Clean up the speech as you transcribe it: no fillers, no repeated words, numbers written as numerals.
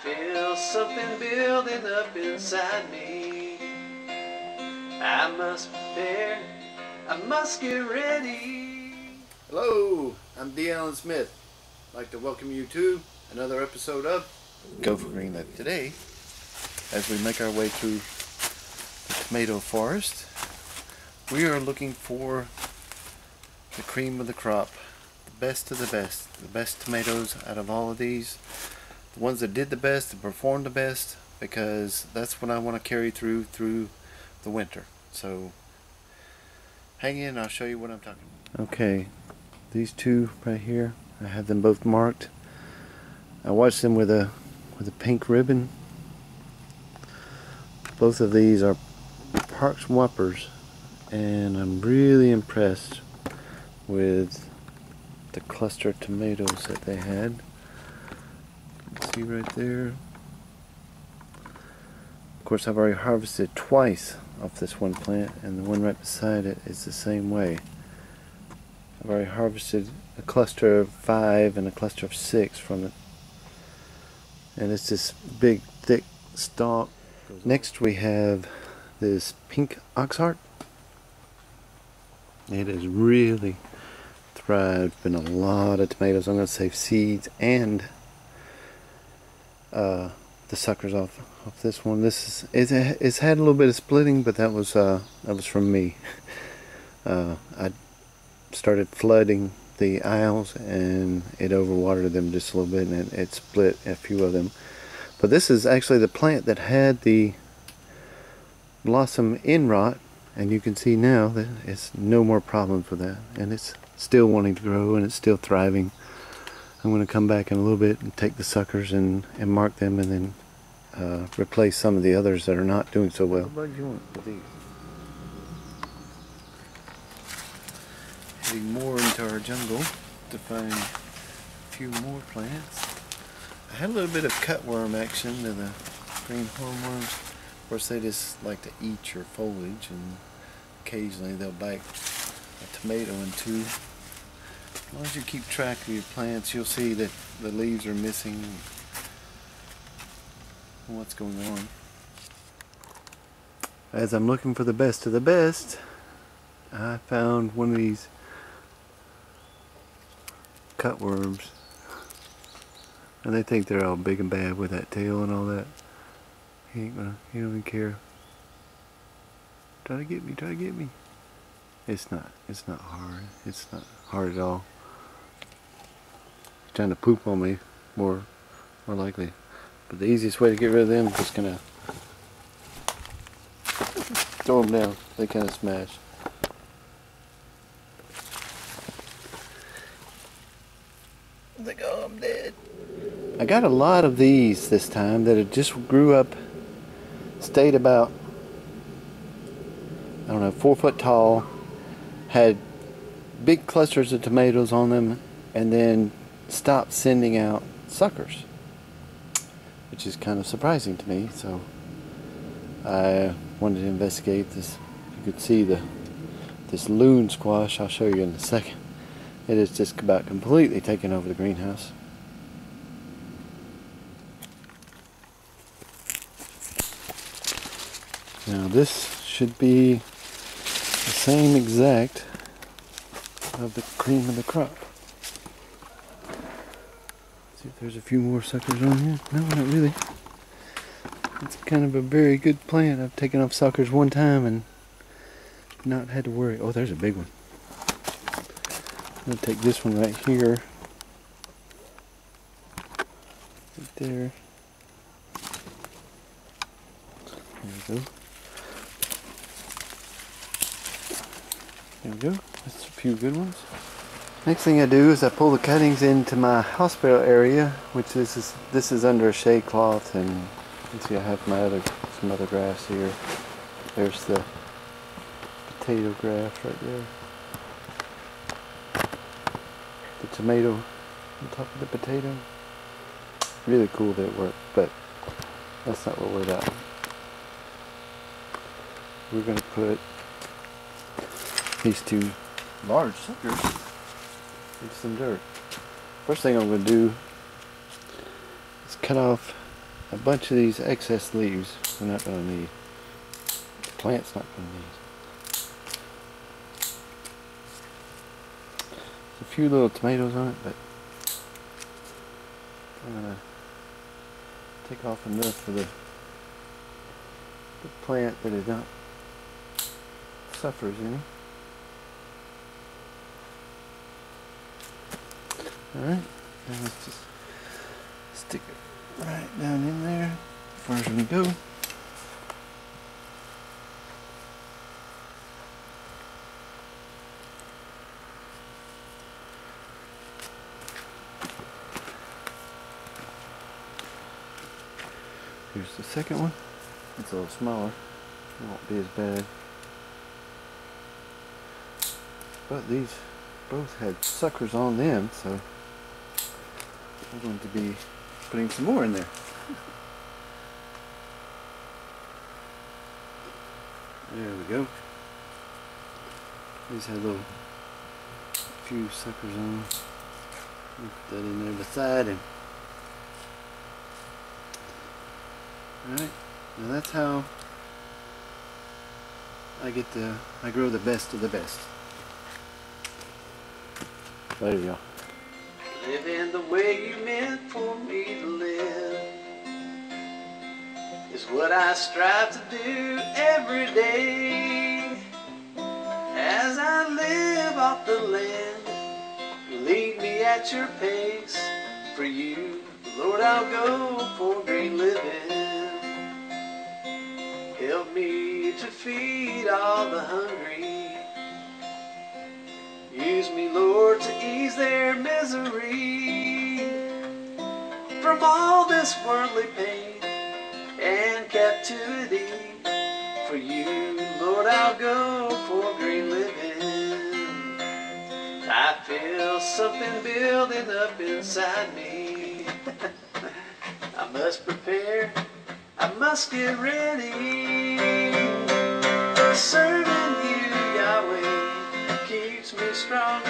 feel something building up inside me. I must prepare, I must get ready. Hello, I'm D. Allen Smith. I'd like to welcome you to another episode of Go for Green Leaf. Today, as we make our way through the tomato forest, we are looking for the cream of the crop, the best of the best tomatoes out of all of these, the ones that did the best, that performed the best, because that's what I want to carry through the winter. So hang in, I'll show you what I'm talking about. Okay, these two right here, I have them both marked. I watched them with a pink ribbon. Both of these are Parks Whoppers, and I'm really impressed with the cluster of tomatoes that they had. See right there. Of course, I've already harvested twice off this one plant, and the one right beside it is the same way. I've already harvested a cluster of 5 and a cluster of 6 from it, and it's this big thick stalk. Next we have this pink oxheart. It has really thrived. Been a lot of tomatoes. I'm going to save seeds and the suckers off this one. It's had a little bit of splitting, but that was from me. I started flooding the aisles and it overwatered them just a little bit, and it split a few of them. But this is actually the plant that had the blossom end rot, and you can see now that it's no more problems with that, and it's still wanting to grow and it's still thriving. I'm going to come back in a little bit and take the suckers and mark them, and then replace some of the others that are not doing so well. What bugs you want with these? Heading more into our jungle to find a few more plants. I had a little bit of cutworm action to the green hornworms. Of course, they just like to eat your foliage, and occasionally they'll bite a tomato in two. As long as you keep track of your plants, you'll see that the leaves are missing and what's going on. As I'm looking for the best of the best, I found one of these cutworms, and they think they're all big and bad with that tail and all that. He don't even care. Try to get me, try to get me. It's not hard. It's not hard at all. He's trying to poop on me, more likely. But the easiest way to get rid of them is just gonna throw them down. They kind of smash. I think, oh, I'm dead. I got a lot of these this time that had just grew up, stayed about, I don't know, 4 foot tall, had big clusters of tomatoes on them, and then stopped sending out suckers, which is kind of surprising to me. So I wanted to investigate this. You could see this loon squash. I'll show you in a second. It is just about completely taken over the greenhouse. Now this should be the same exact of the cream of the crop. See if there's a few more suckers on here. No, not really. It's kind of a very good plant. I've taken off suckers one time and not had to worry. Oh, there's a big one. I'm going to take this one right here. Right there. There we go. There we go. That's a few good ones. Next thing I do is I pull the cuttings into my hospital area, which this is under a shade cloth, and you can see I have some other grass here. There's the potato grass right there. The tomato on top of the potato. Really cool that it worked, but that's not what we're about. We're going to put these two large suckers into some dirt. First thing I'm going to do is cut off a bunch of these excess leaves we're not going to need. The plant's not going to need. There's a few little tomatoes on it, but I'm going to take off enough for the plant that it not suffers any. Alright, now let's just stick it right down in there as far as we can go. Here's the second one. It's a little smaller. It won't be as bad. But these both had suckers on them, so I'm going to be putting some more in there. There we go. These had a few suckers on them. Put that in there beside him. Alright, now that's how I grow the best of the best. Later, y'all. Living the way you meant for me to live is what I strive to do every day. As I live off the land, lead me at your pace. For you, Lord, I'll go for great living. Help me to feed all the hungry. Use me, Lord, to ease their misery. From all this worldly pain and captivity, for you, Lord, I'll go for great living. I feel something building up inside me. I must prepare, I must get ready. Serving you, Yahweh, keeps me strong.